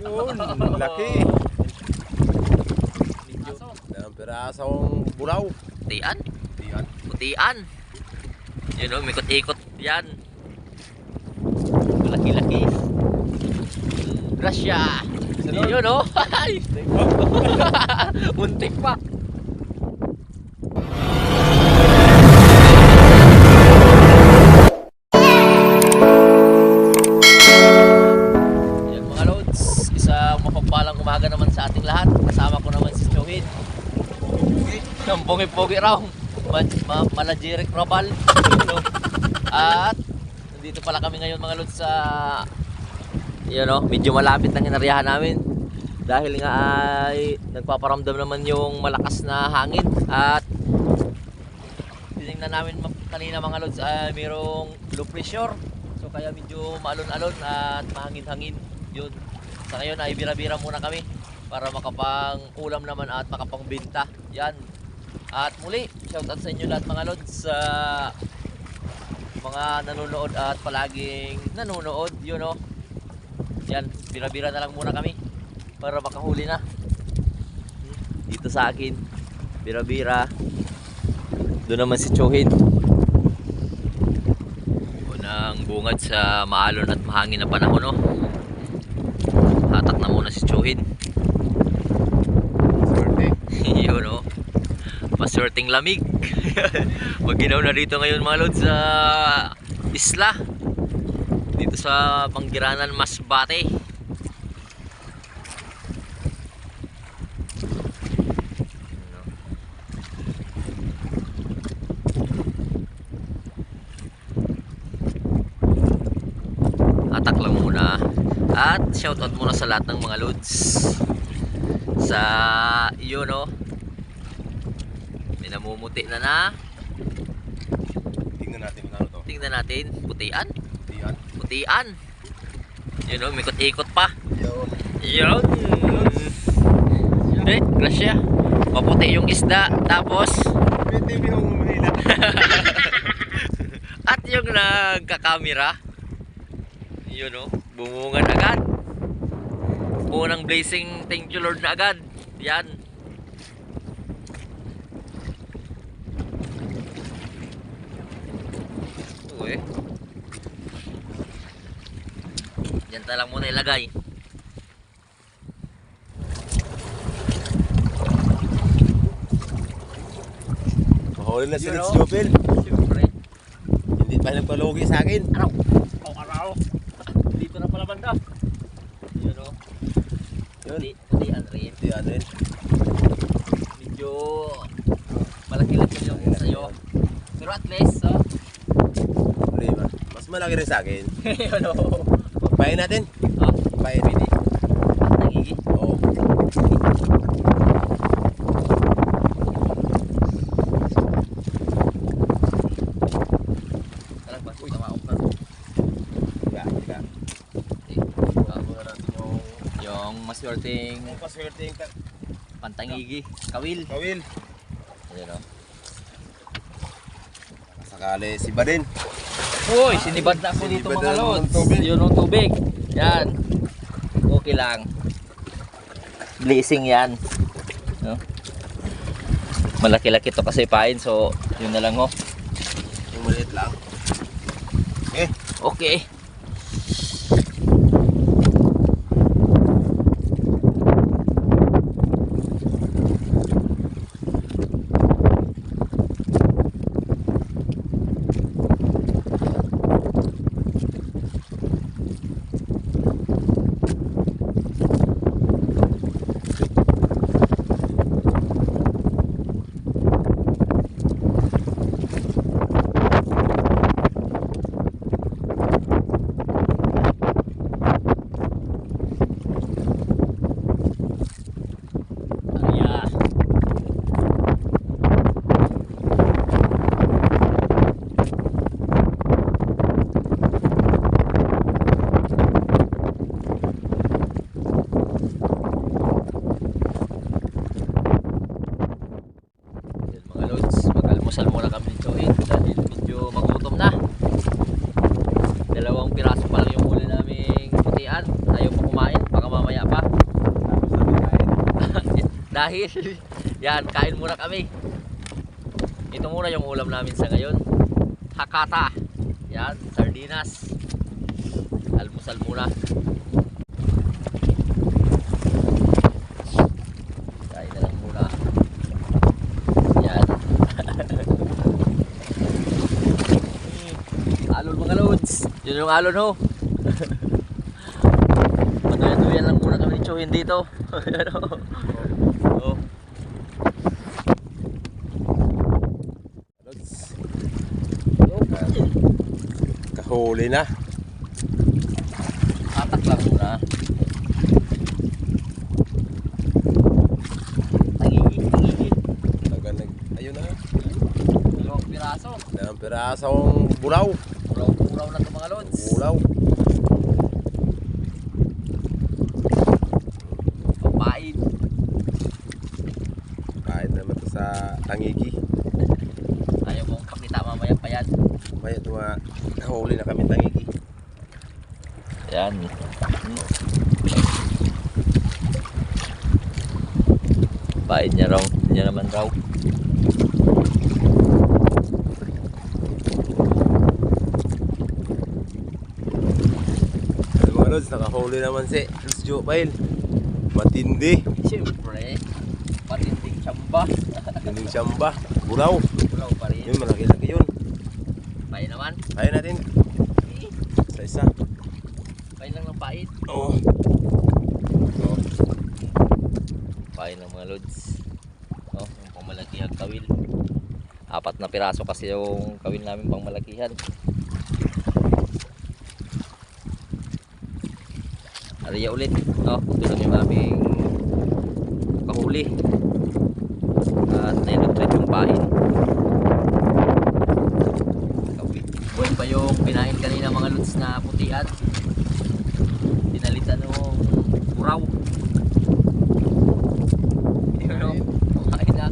Yun, laki. Ang pirasong bulaw. Putian. Diyan. Putian. Yun o, mikot-ikot yan. Laki-laki. Grasya. Yun o. Muntik pa. Yan mga loads. Isang mapagpalang umaga naman sa ating lahat. Kasama ko naman si Chohin. Ang pogi-pogi raw. Malajirik Robal. At nandito pala kami ngayon mga lods sa medyo malapit ng inaryahan namin dahil nga ay nagpaparamdam naman yung malakas na hangin at tinignan namin kanina mga lods ay mayroong low pressure, so kaya medyo maalon-alon at mahangin-hangin yun. Sa ngayon ay bira-bira muna kami para makapang ulam naman at makapangbenta yan. At muli, shoutout sa inyo lahat mga lods sa mga nanonood at palaging nanonood, yan, bira-bira na lang muna kami para makahuli na dito sa akin, bira-bira. Doon naman si Chohin, unang bungad sa maalon at mahangin na panahon, hatak na muna si Chohin. Yun, maswerteng lamig. Maginaw na dito ngayon mga lods sa isla dito sa Panggiranan, Masbate. Atak lang muna at shoutout muna sa lahat ng mga lods sa may namumuti na Tingnan natin kung ano to. tingnan natin. Putian. Diyan. Putian. Mikot-ikot pa. Yun. Yun. Grasya. Maputi yung isda. Tapos Pwede binong mahila. at yung nagkakamera, bumungan agad. Unang blazing thank you Lord na agad. Yan. Yan na lang muna ilagay. Mahuli na si Yun, Rich oh. Jopel. Siyempre. Hindi pa nagpalugi sa akin. Araw. Dito na pala banda. Yun. Putian rin. Diyan rin. Medyo malaki-laki yung sa'yo. Pero at least, Problema. Mas malaki rin sa akin. yun Pahin natin. Pahin. Pwede. Nagigi. Oo. Talagang uy, tamaok na. Tiga. Muna natin Yung maswerteng yung paswerte yung pantangigi. Kawil. kawil. Ayun Sakali si Badin. Uy, sinibad na ako dito Sinibad mga na ng lods. tubig. Yun ang tubig. Yan. Okay lang. Blazing yan. Malaki-laki to kasi pain, so yun na lang Yung maliit lang. Okay. Dahil, yan, kain muna kami. Ito muna yung ulam namin sa ngayon. Hakata. Yan, sardinas. Almusal muna. Kain na lang muna. Yan. Alon mga loads. Yun yung alon ho. Matuyan lang muna kami ni Chuhin dito. Yan ho. Oh. Kahuli na. Atak lang muna. Tangigit. Ayun na. Dalawang piraso. Dalawang pirasong bulaw. Puraw na ito mga lods. Bulaw. Pampain. Kain naman to sa tangigi. Ayaw mong pakita mamaya pa yan. May kahuli na kami tangigi. Yan. Pain niya raw. Niya naman raw. Mga lods, nakahuli naman si Los Jopail. Matindi. Siyempre. Matinding tsamba. Tinding siyamba. Bulaw. Pulaw pa rin. Yun, malaki-laki yun. Pain naman. Kaya natin. Isa-isa. Pain lang ng pain. Oo. Pain ng mga lods. Oh, yung pangmalakihang kawil. 4 na piraso kasi yung kawil namin pangmalakihan. Ariya ulit. Oh, ito lang yung aming kahuli. At nainagtreat yung pain. Buhay pa yung pinain kanina mga lods na putian. Dinalitan ng uraw. Ano? Kumain na.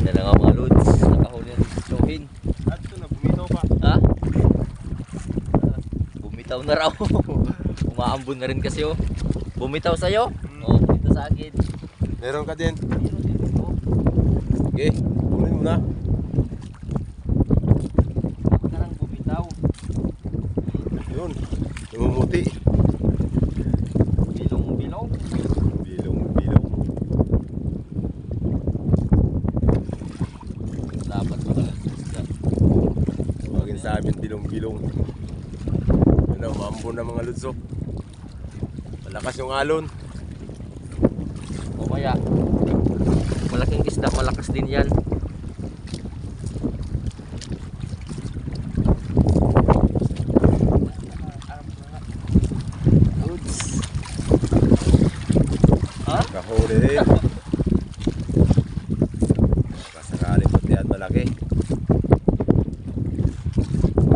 Yan na nga mga lods. Nakahuli na si Chuhin. At ito na, bumitaw pa. Ha? Bumitaw na raw. Umaambon na rin kasi oh. Bumitaw sa'yo? Oo, bumitaw sa akin. Meron ka din. Meron din ito. Okay, kunin mo na. Ako na lang bumitaw. Yun, lumumuti. Bilong-bilong. Bilong-bilong. Dapat mga lods. Tawagin sa amin bilong-bilong. Yun na, umambon na mga ludzo. Malakas yung alon. O kaya, malaking isda, malakas din yan. Lods. Ha? Kahuli rin. Kasakaling pati at malaki.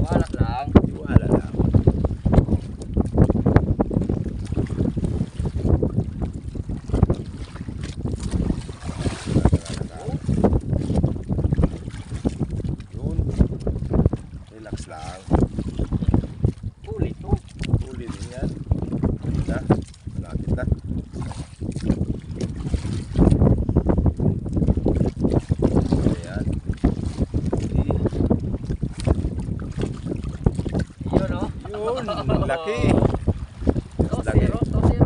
Walak lang. Wala lang. Yun. Relax lang. Huli to. Huli din yan. Na, malapit na. Ayan. Yun o. Yun, laki. Laki. 2-0. 2-0.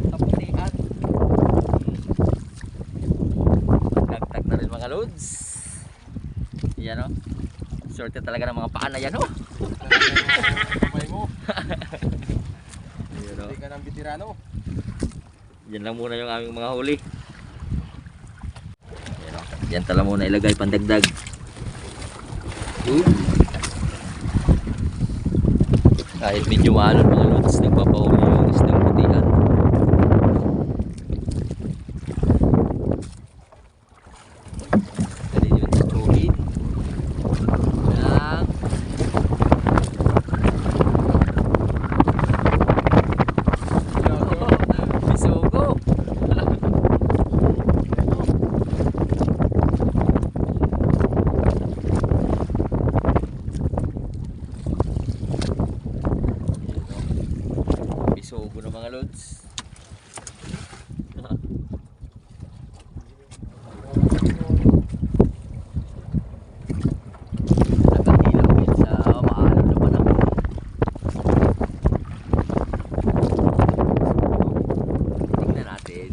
Sa putian. Magdagdag na rin mga loads. Yan o. Sorte talaga ng mga paan na yan o. Kamay mo. Yan o. Hindi ka ng bitirano. Yan lang muna yung aming mga huli. Yan tala muna ilagay pandagdag. Kahit medyo maalon mga lods, nagpapahuli yung isdang putihan. Dali yun sa tsuhin. Yan. Bisugo. Bisugo na mga lods. Nakahilaw yan sa maalon na panahon. Tingnan natin.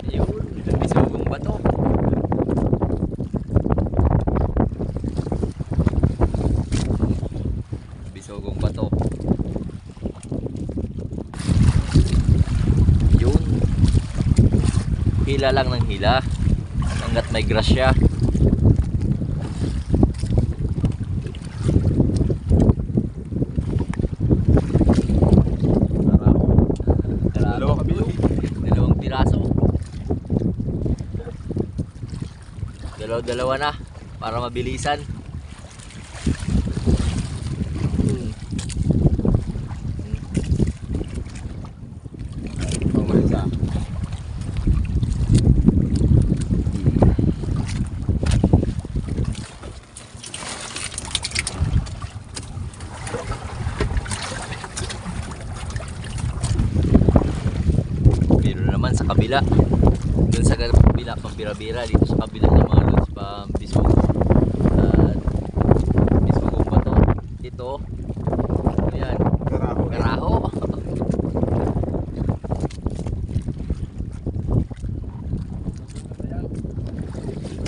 Ayun, bisugong bato. Bisugong bato. Yun. Hila lang ng hila. Hanggat may grasya. Dalawa kabilog. Dalawang piraso. Dalawa na para mabilisan. Pamarisa. Pero naman sa kabila. Doon sa kabila pampira-bira, dito sa kabila ng mga lods pambisugo. At bisugo pa to. Ito. Ayan. Karaho. Karaho.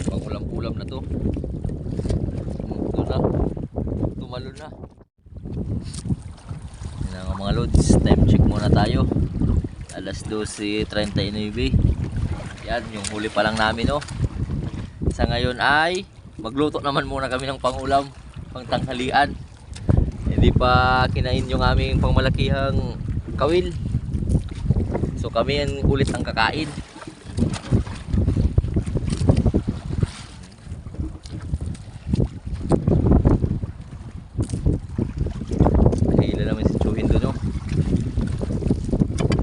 Pang ulam-ulam na to. Ito na. Tumalon na. Yan ang mga lods. Time check muna tayo. Alas 12:39. Yan, yung huli pa lang namin, oh. Sa ngayon ay magluto naman muna kami ng pangulam, pang tanghalian. Hindi pa kinain yung aming pangmalakihang kawil. So kami yan ulit ang kakain. Nakahila naman si Chuhin doon, oh.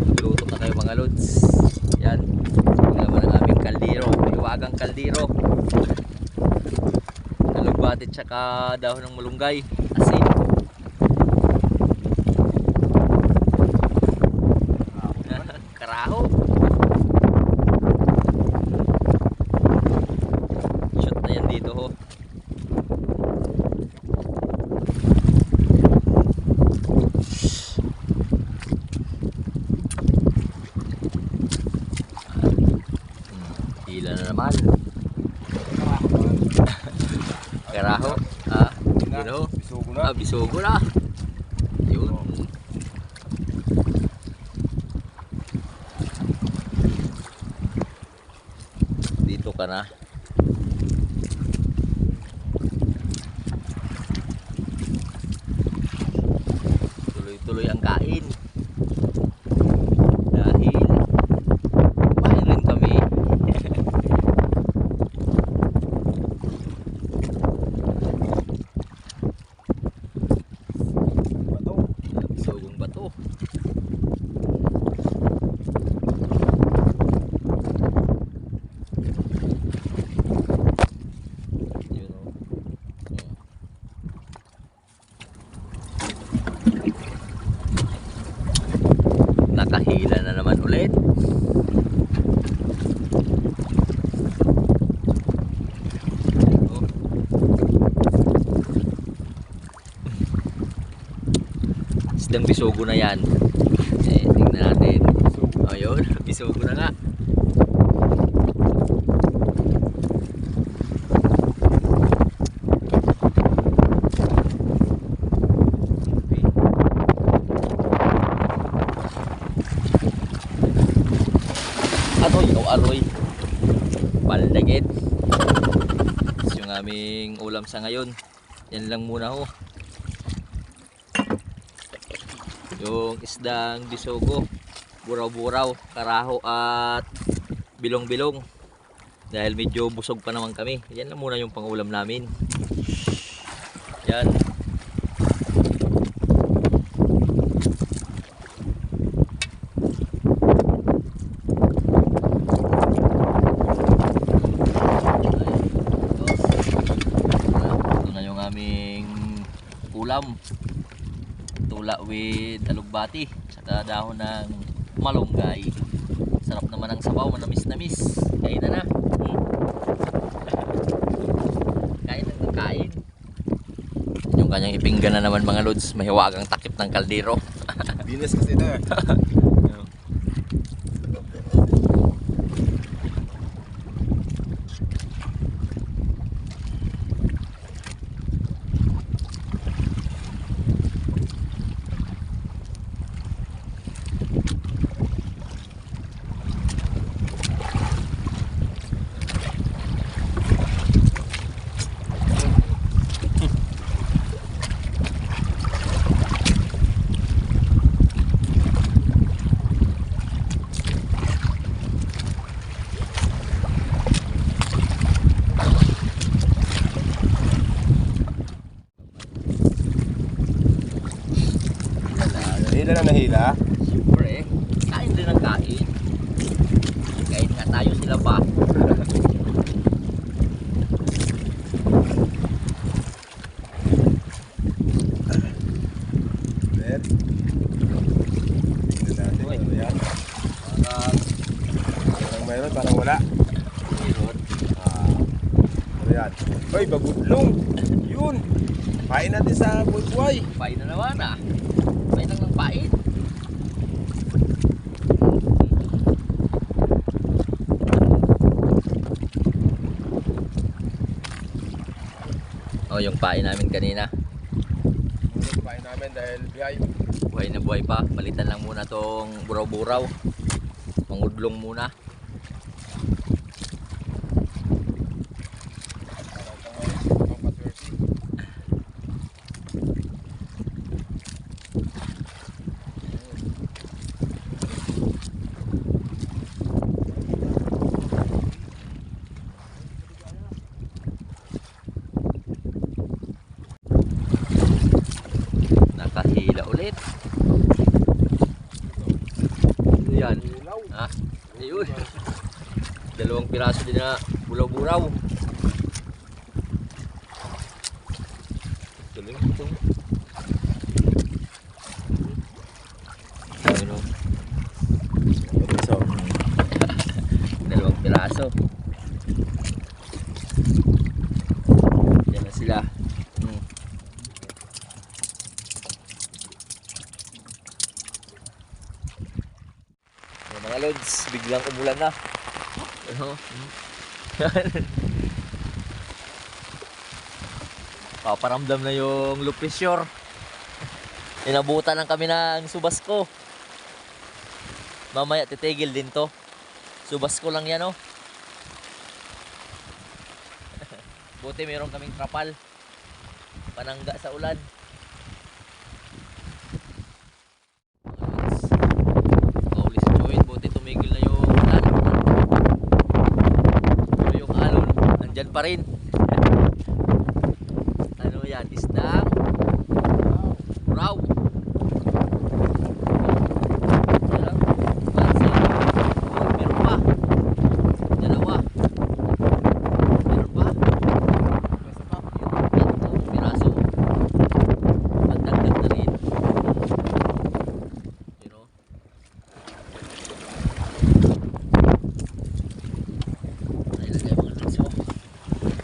Magluto na kayo mga lods. Yan. Ito naman ang aming kaldero. Iwagang kaldero. Nalugbati tsaka dahon ng malunggay. Asin. Karaho. Shoot na yan dito, ho. Hila na naman. Karaho. Ah, yun, ho. Bisugo na. Ah, bisugo na. Yun. Dito ka na. Tuloy-tuloy ang kain. Dahil kumain rin kami. Bato. Bisugong bato. Yun, oh. Nakahila na naman ulit. Oh. Isdang bisugo na yan. Tingnan natin. Bisugo. Ayun, bisugo na nga. aming ulam sa ngayon. Yan lang muna ho. Yung isdang bisogo, buraw-buraw, karaho at bilong-bilong. Dahil medyo busog pa naman kami. Yan lang muna yung pangulam namin. Yan. Ito na yung aming ulam. Tula with alugbati. Saka dahon ng malunggay. Sarap naman ang sabaw, manamis-namis. Kain na na. Kain ng kain. Yung kanyang ipinggan na naman mga lods, mahiwagang takip ng kaldero. Binis kasi na. Hila na nahila. Siyempre, kain din ang kain. Kain nga tayo, sila pa. Let. Tingnan natin. Uy. Ano yan? Parang mayroon, parang wala. Meron. Ano yan? Ay, bagudlong. Yun. Pain natin sa buhay-buhay. Pain na naman ah. Pain lang ng pain. Oh, yung pain namin kanina. Muna pain namin dahil biyay. Buhay na buhay pa. Palitan lang muna tong buraw-buraw. Mangudlong muna. Nakahila ulit. Yan. Ha? Ayun. Dalawang piraso din na buraw-buraw. Galing ito. Ayun o. So, Dalawang piraso. Yan na sila. Yan mga lods, biglang umulan na. Ano? Paparamdam na yung low pressure. Inabutan lang kami ng Subasco. Mamaya titigil din to. Subasco lang yan oh. Buti meron kaming trapal. Panangga sa ulan. Kaulis joint, buti tumigil na yung ulan. Pero yung alon, nandyan pa rin. Ano yan? Isda? Buraw. Meron pa. Dalawa. Meron pa. Tatlong piraso. Magdagdag na rin. You know? Ay, lagay mga luso.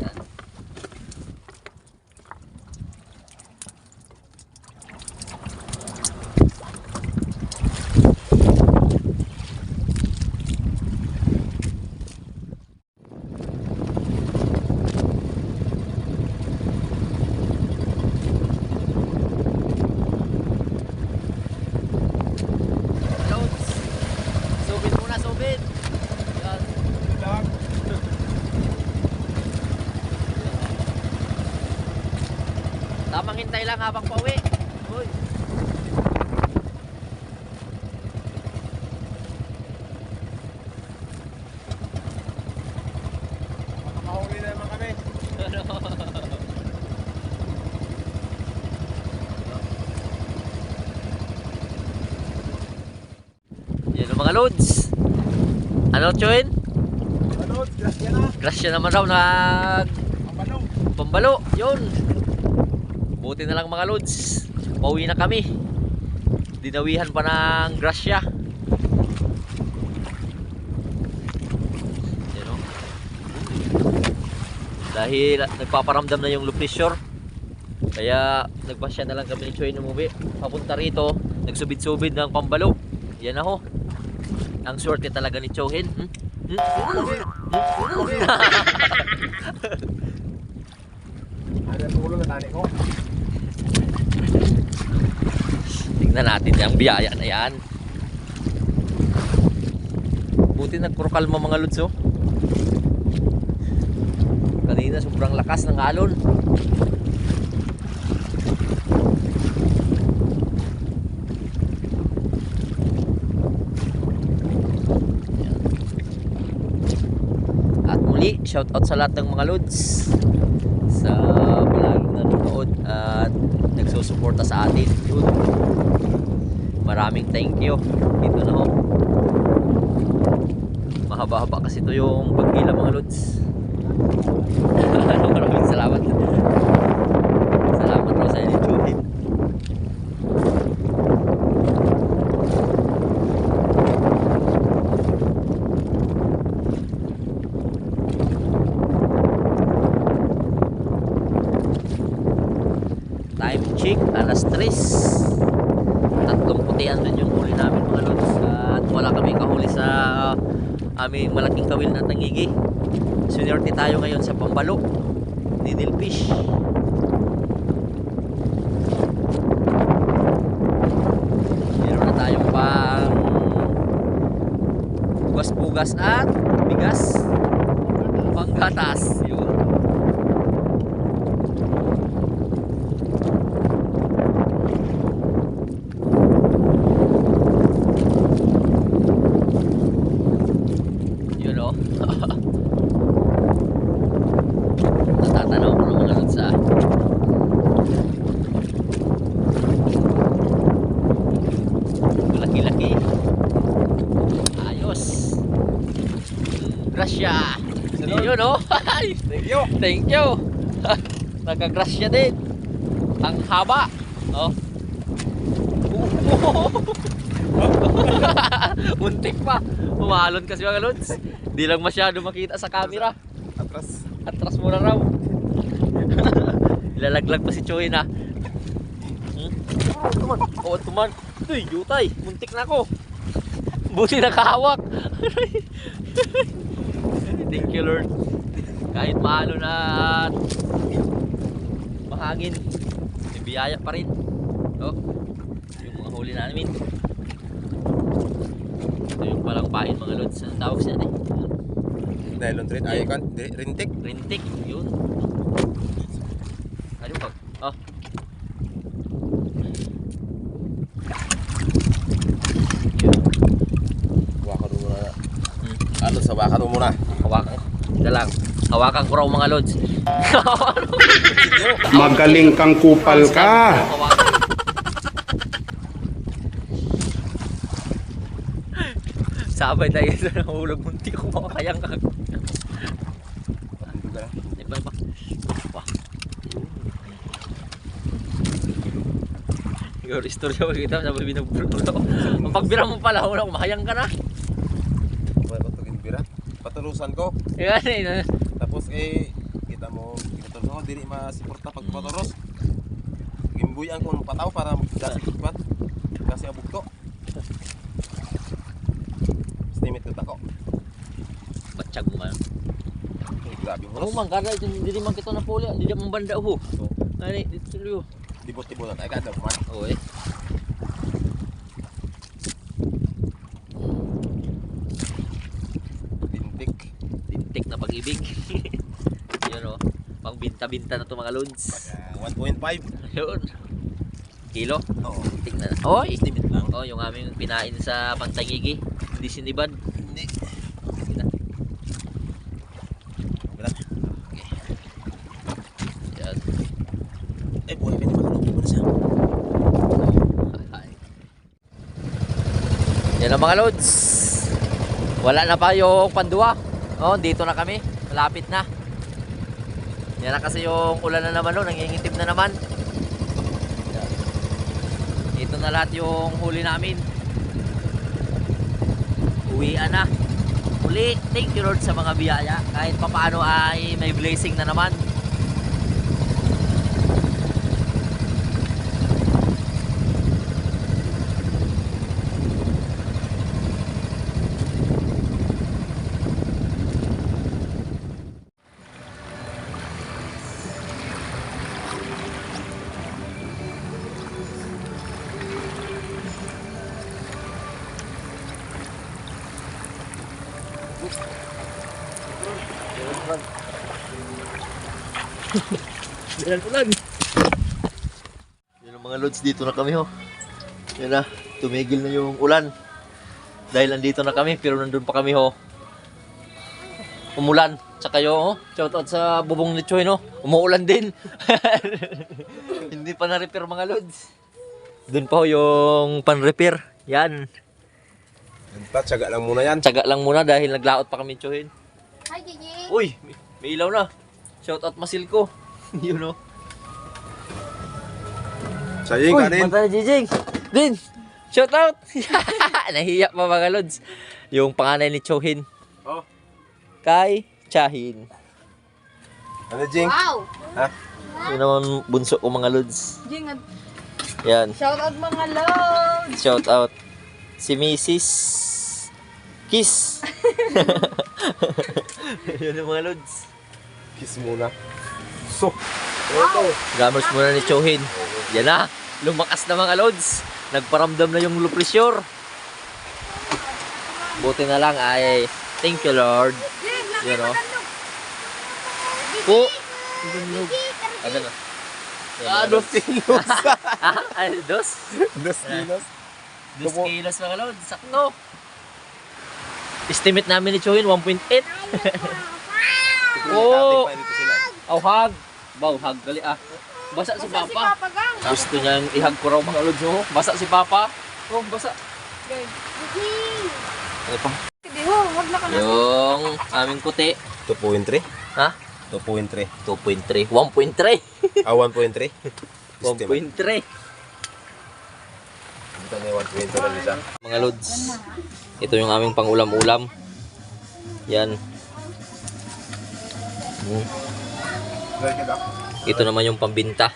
Yan. Tamang hintay lang habang pauwi. Uy. Makahuli na naman kami. Yan ang mga loads. Ano, Chuin? Ano? Grasya na. Grasya naman raw nag Ang balong. pambalo. Yun. Buti na lang mga loads. Pauwi na kami. Dinawihan pa ng grasya. Yan o. Dahil nagpaparamdam na yung low pressure. Kaya nagpasya na lang kami ni Chuin umuwi. Papunta rito. Nagsubid-subid ng pambalo. Yan na ho. Ang swerte talaga ni Chuhin. Ano ang ulo na tani ko? Tingnan natin yung biyaya na yan. Buti nagprokalma mga lods oh. Kanina sobrang lakas ng alon. Yan. At muli, shout out sa lahat ng mga lods sa palaging nanonood at nagsusuporta sa atin. Yun. Maraming thank you. Dito na ho. Mahaba-haba kasi ito yung paghila mga lods. Maraming salamat. Salamat po sa inyo, Chuhin. Time check, alas 3. Tatlong putian din yung huli namin mga lods. At wala kami kahuli sa aming malaking kawil na tangigi. Sunerte tayo ngayon sa pambalo, needle fish. Meron na tayong pang bugas-bugas at bigas, panggatas. Yun. Yun o. Natatanaw ko ng mga lods ah. Laki-laki. Ayos. Grasya. Yun o. Thank you. Thank you. Nagka-grasya din. Ang haba. Oh. Muntik pa. Umalon kasi mga lods. Di lang masyado makita sa camera. Atras. Atras mo na raw. Ilalaglag pa si Choy na. Tuman. Oo, tuman. Uy, yutay. Muntik na ako. Buti nakahawak. Thank you, Lord. Kahit maalo na at mahangin, may biyaya pa rin. Oh, yung mga huli namin. Ito yung palang pain mga lods. Ang tawag siya eh. Nylon thread. Ay, kan. Rintik. Rintik, yun. Ano pa? Oh. Wakan mo muna. Ano sa wakan mo muna? Hawakan. Ika lang. Hawakan ko raw mga lods. Magaling kang kupal ka. Hawakan. Sabay tayo sa nahulog. Munti ko makakayang ka. Ando ka na. Iba. Wah. Yung istorya ko kita sabi binabulog ko. Ang pagbira mo pala, wala kumahayang ka na. Wala ko tagin bira. Paturusan ko. Yan eh. Tapos kita mo, kinaturusan ko, dili masiporta pag paturos. Gimbuyan ko ng pataw para magdasi ikbat. Kasi abugto. Stimit ko tako. Batsyag mo man. Ay, grabe Oo horos. man, kada hindi man kita na puli. Hindi man banda ho. Ani, dito tuloy. Dibot-dibot na tayo kada man. Oo eh. Tintik. Tintik na pag-ibig. Yan o. Pang Binta-binta na to mga lods. 1.5. Ayun. Kilo. Oo. Tingnan na. Oy! Estimate lang. Oh, yung aming pinain sa Pantangigi. Hindi sinibad. Hindi. Sige na. Wala. Yan. Eh, buhay pa, hindi makalungkot mo na siya. Yan ang mga loads. Wala na pa yung pandua. Oh, dito na kami. Malapit na. Yan na kasi yung ulan na naman, no, nangingitim na naman. Yan. Ito na lahat yung huli namin. Uwian na. Uli, thank you Lord sa mga biyaya. Kahit papaano ay may blessing na naman. Yan ulan. Yan ang mga loads, dito na kami ho. Yan na, tumigil na yung ulan. Dahil nandito na kami, pero nandun pa kami ho. Umulan. Tsaka yung, shoutout sa bubong ni Choy, no? Umuulan din. Hindi pa na-repair mga loads. Doon pa ho yung pan-repair. Yan. Tsaga lang muna yan. Tsaga lang muna dahil naglaot pa kami Choy. Hi, Gigi. Uy, may ilaw na. Shoutout masil ko. Yun know. Sayang ka din. Mata na Jijing. Din. Shoutout. Nahiya pa mga lods. Yung panganay ni Chohin. Oh. Kay Chahin. Ano, Jing? Wow. Ha? Yun naman bunso ko mga lods. Jing, Yan. shout out mga loads. Shoutout. Si Mrs. Kiss. Yun yung mga lods. Kiss muna. So. Gamers muna ni Chohin. Yan na. Lumakas na mga lods. Nagparamdam na yung low pressure. Buti na lang ay thank you Lord. You know. Po. Ano na? Ah, 2 kilos. Ay, dos? 2 kilos. 2 kilos mga lods. Sakto. Estimate namin ni Chohin 1.8. Oh. Dito sila. Hag. Hag. Gali ah. Basa si Papa. Gang. Gusto niyang ihag ko raw mga lods. Oh. Basa si Papa. Oh, basa. Gigi. Ano pa? Hindi ho, wag na ka na. Yung aming puti. 2.3. Ha? 2.3. 2.3. 1.3. Ah, 1.3. 1.3. Dito na yung 1.3 lang isa. Mga lods. Ito yung aming pangulam-ulam. Yan. Ito naman yung pambinta.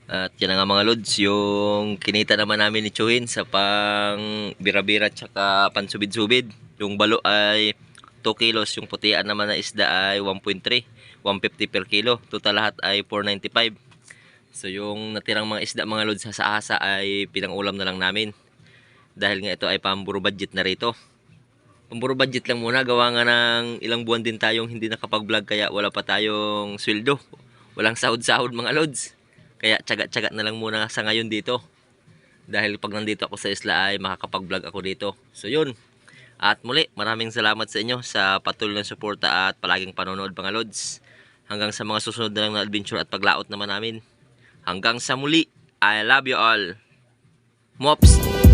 At yan na nga mga lods, yung kinita naman namin ni Chuhin sa pang bira-bira tsaka pansubid-subid. Yung balo ay 2 kilos, yung putian naman na isda ay 1.3, 150 per kilo. Total lahat ay 495. So yung natirang mga isda mga lods sa asa ay pinangulam na lang namin. Dahil nga ito ay pamburo budget na rito. Pamburo budget lang muna, gawa nga ng ilang buwan din tayong hindi nakapag-vlog kaya wala pa tayong sweldo. Walang sahod-sahod mga lods. Kaya tsaga-tsaga na lang muna sa ngayon dito. Dahil pag nandito ako sa isla ay makakapag-vlog ako dito. So yun. At muli, maraming salamat sa inyo sa patuloy na suporta at palaging panonood mga lods. Hanggang sa mga susunod na lang na adventure at paglaot naman namin. Hanggang sa muli, I love you all. Mops!